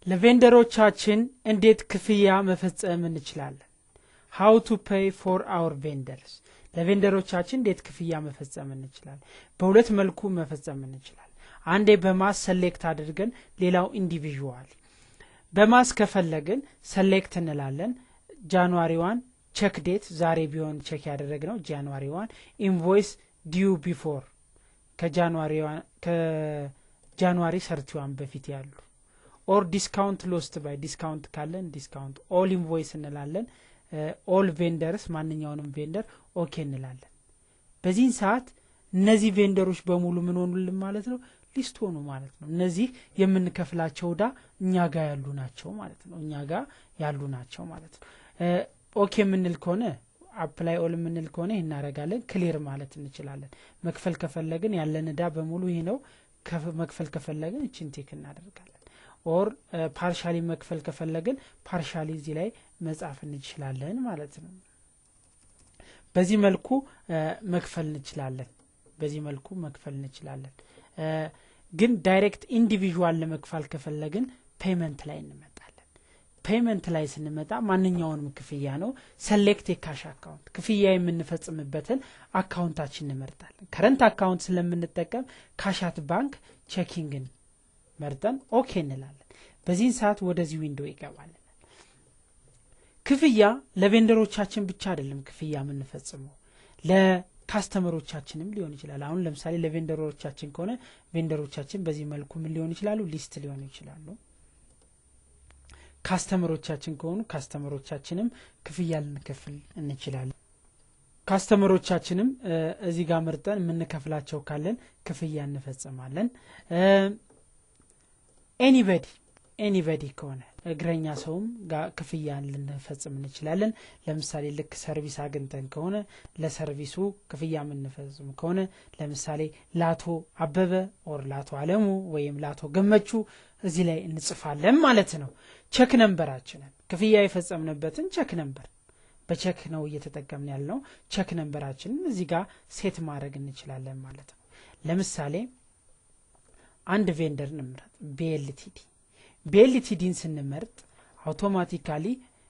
ለቬንደሮቻችን እንዴት ክፍያ መፈጸም እንችላለን? how to pay for our vendors ለቬንደሮቻችን እንዴት ክፍያ መፈጸም እንችላለን? በሁለት መልኩ መፈጸም እንችላለን። አንዴ በማስ ሰሌክት አድርገን ሌላው ኢንዲቪጁዋል። በማስ ከፈለግን ሰሌክት እንላለን። ጃንዋሪ 1 ቼክ ዴት ዛሬ ቢሆን ቼክ ያደረግነው ጃንዋሪ 1 ኢንቮይስ ዲዩ ቢፎር ከጃንዋሪ 31 በፊት ያሉ or discount lost by discount ካለን discount all invoice እንላለን። all vendors ማንኛውንም ቬንደር ኦኬ እንላለን። በዚህ ሰዓት እነዚህ ቬንደሮች በሙሉ ምን ሆኑልን ማለት ነው? ሊስት ሆኑ ማለት ነው። እነዚህ የምንከፍላቸው ዳ እኛ ጋር ያሉ ናቸው ማለት ነው። እኛ ጋር ያሉ ናቸው ማለት ነው። ኦኬ ምንል ከሆነ አፕላይ ኦል ምንል ከሆነ እናረጋለን። ክሊር ማለት እንችላለን። መክፈል ከፈለግን ያለን ዳ በሙሉ ይሄ ነው። መክፈል ከፈለግን እቺን ቲክ እናደርጋለን። ኦር ፓርሻሊ መክፈል ከፈለግን ፓርሻሊ እዚህ ላይ መጻፍ እንችላለን ማለት ነው። በዚህ መልኩ መክፈል እንችላለን። ግን ዳይሬክት ኢንዲቪጁዋል ለመክፈል ከፈለግን ፔመንት ላይ እንመጣለን። ፔመንት ላይ ስንመጣ ማንኛውንም ክፍያ ነው። ሰሌክት የካሽ አካውንት ክፍያ የምንፈጽምበትን አካውንታችን እንመርጣለን። ከረንት አካውንት ስለምንጠቀም ካሻት ባንክ ቼኪንግን መርጠን ኦኬ እንላለን። በዚህ ሰዓት ወደዚህ ዊንዶ ይገባል። ክፍያ ለቬንደሮቻችን ብቻ አይደለም ክፍያ የምንፈጽመው ለካስተመሮቻችንም ሊሆን ይችላል። አሁን ለምሳሌ ለቬንደሮቻችን ከሆነ ቬንደሮቻችን በዚህ መልኩ ምን ሊሆን ይችላሉ? ሊስት ሊሆን ይችላሉ። ካስተመሮቻችን ከሆኑ ካስተመሮቻችንም ክፍያ ልንከፍል እንችላለን። ካስተመሮቻችንም እዚህ ጋር መርጠን የምንከፍላቸው ካለን ክፍያ እንፈጽማለን። ኤኒባዲ ከሆነ እግረኛ ሰውም ጋር ክፍያ ልንፈጽም እንችላለን። ለምሳሌ ልክ ሰርቪስ አግንተን ከሆነ ለሰርቪሱ ክፍያ የምንፈጽም ከሆነ ለምሳሌ ላቶ አበበ ኦር ላቶ አለሙ ወይም ላቶ ገመቹ እዚህ ላይ እንጽፋለን ማለት ነው። ቼክ ነምበራችንን ክፍያ የፈጸምንበትን ቼክ ነምበር በቼክ ነው እየተጠቀምን ያለው። ቼክ ነምበራችንን እዚህ ጋር ሴት ማድረግ እንችላለን ማለት ነው። ለምሳሌ አንድ ቬንደር እንምረጥ። BLTDን ስንመርጥ አውቶማቲካሊ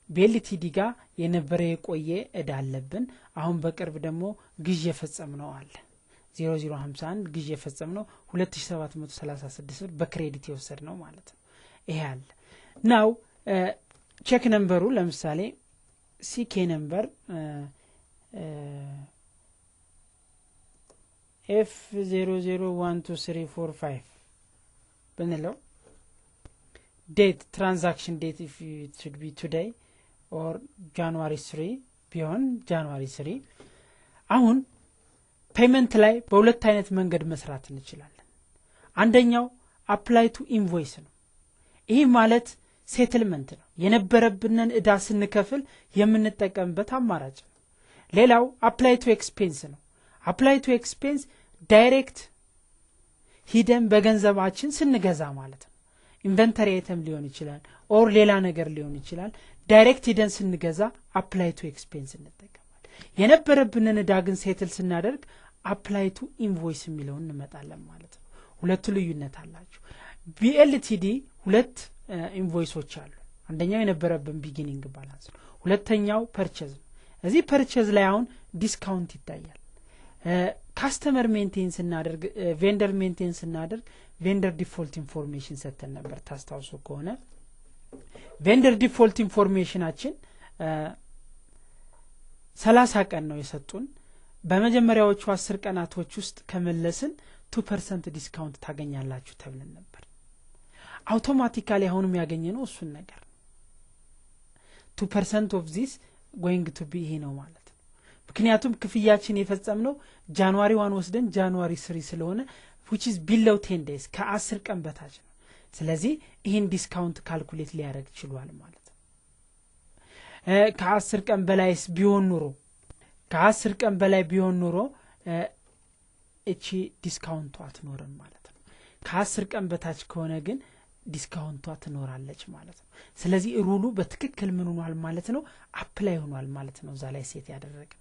BLTD ጋር የነበረ የቆየ እዳ አለብን። አሁን በቅርብ ደግሞ ግዥ የፈጸምነው አለ 0051 ግዥ የፈጸምነው 2736 ብር በክሬዲት የወሰድነው ማለት ነው። ይሄ አለ ናው ቼክ ነምበሩ ለምሳሌ CK ነምበር F001234 ብንለው date transaction date if it should be today or January 3 ቢሆን January 3 አሁን ፔመንት ላይ በሁለት አይነት መንገድ መስራት እንችላለን። አንደኛው apply to invoice ነው። ይሄ ማለት ሴትልመንት ነው። የነበረብንን እዳ ስንከፍል የምንጠቀምበት አማራጭ ነው። ሌላው apply to expense ነው። apply to expense ዳይሬክት ሂደን በገንዘባችን ስንገዛ ማለት ነው። ኢንቨንተሪ አይተም ሊሆን ይችላል ኦር ሌላ ነገር ሊሆን ይችላል። ዳይሬክት ሂደን ስንገዛ apply to expense እንጠቀማለን። የነበረብንን እዳ ግን ሴትል ስናደርግ apply to invoice የሚለውን እንመጣለን ማለት ነው። ሁለቱ ልዩነት አላቸው። BLTD ሁለት ኢንቮይሶች አሉ። አንደኛው የነበረብን ቢጊኒንግ ባላንስ ነው። ሁለተኛው ፐርቼዝ ነው። እዚህ ፐርቼዝ ላይ አሁን ዲስካውንት ይታያል። ካስተመር ሜንቴንስ እናደርግ ቬንደር ሜንቴንስ እናደርግ ቬንደር ዲፎልት ኢንፎርሜሽን ሰተን ነበር ታስታውሱ ከሆነ። ቬንደር ዲፎልት ኢንፎርሜሽናችን 30 ቀን ነው የሰጡን። በመጀመሪያዎቹ 10 ቀናቶች ውስጥ ከመለስን 2% ዲስካውንት ታገኛላችሁ ተብለን ነበር። አውቶማቲካሊ አሁንም ያገኘነው እሱን ነገር 2% of this going to be ይሄ ነው ማለት ነው። ምክንያቱም ክፍያችን የፈጸምነው ጃንዋሪ 1 ወስደን ጃንዋሪ 3 ስለሆነ which is below 10 days ከ10 ቀን በታች ነው። ስለዚህ ይሄን ዲስካውንት ካልኩሌት ሊያደርግ ይችላል ማለት ነው። ከ10 ቀን በላይስ ቢሆን ኑሮ እቺ ዲስካውንቷ አትኖርም ማለት ነው። ከ10 ቀን በታች ከሆነ ግን ዲስካውንቷ ትኖራለች ማለት ነው። ስለዚህ ሩሉ በትክክል ምን ሆኗል ማለት ነው? አፕላይ ሆኗል ማለት ነው። እዛ ላይ ሴት ያደረግነው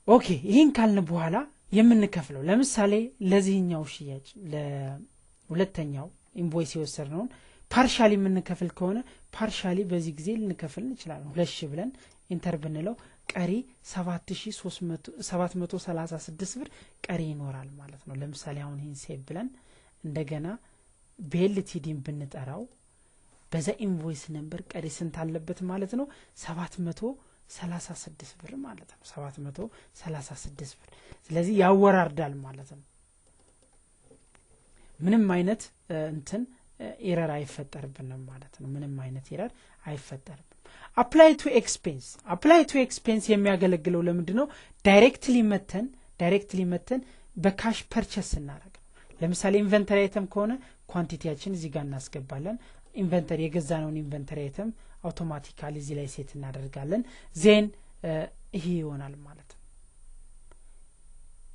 ኦኬ። ይሄን ካልን በኋላ የምንከፍለው ለምሳሌ ለዚህኛው ሽያጭ ለሁለተኛው ኢንቮይስ የወሰድነውን ፓርሻሊ የምንከፍል ከሆነ ፓርሻሊ በዚህ ጊዜ ልንከፍል እንችላለን 2000 ብለን ኢንተር ብንለው ቀሪ 7736 ብር ቀሪ ይኖራል ማለት ነው ለምሳሌ አሁን ይሄን ሴቭ ብለን እንደገና በኤልቲዲን ብንጠራው በዛ ኢንቮይስ ነምበር ቀሪ ስንት አለበት ማለት ነው 736 ብር ማለት ነው 736 ብር ስለዚህ ያወራርዳል ማለት ነው ምንም አይነት እንትን ኤረር አይፈጠርብንም ማለት ነው ምንም አይነት ኤረር አይፈጠርብንም apply to expense የሚያገለግለው ለምንድነው ዳይሬክትሊ መተን በካሽ ፐርቸስ እናደርግ ለምሳሌ ኢንቨንተሪ አይተም ከሆነ ኳንቲቲያችን እዚህ ጋር እናስገባለን ኢንቨንተሪ የገዛነውን ኢንቨንተሪ አይተም አውቶማቲካሊ እዚህ ላይ ሴት እናደርጋለን ዜን ይሄ ይሆናል ማለት ነው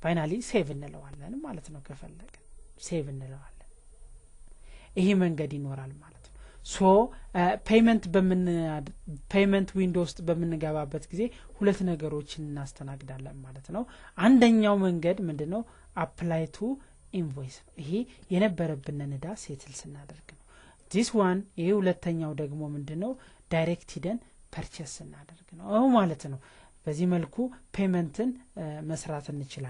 ፋይናሊ ሴቭ እንለዋለን ማለት ነው ከፈለገ ሴቭ እንለዋለን ይሄ መንገድ ይኖራል ማለት ነው ሶ ፔመንት ዊንዶው ውስጥ በምንገባበት ጊዜ ሁለት ነገሮችን እናስተናግዳለን ማለት ነው አንደኛው መንገድ ምንድነው apply to invoice ይሄ የነበረብንን ዕዳ ሴትል ስናደርግ ነው this one ይሄ ሁለተኛው ደግሞ ምንድነው ዳይሬክት ሂደን ፐርቸስ እናደርግ ነው ማለት ነው በዚህ መልኩ ፔመንትን መስራት እንችላለን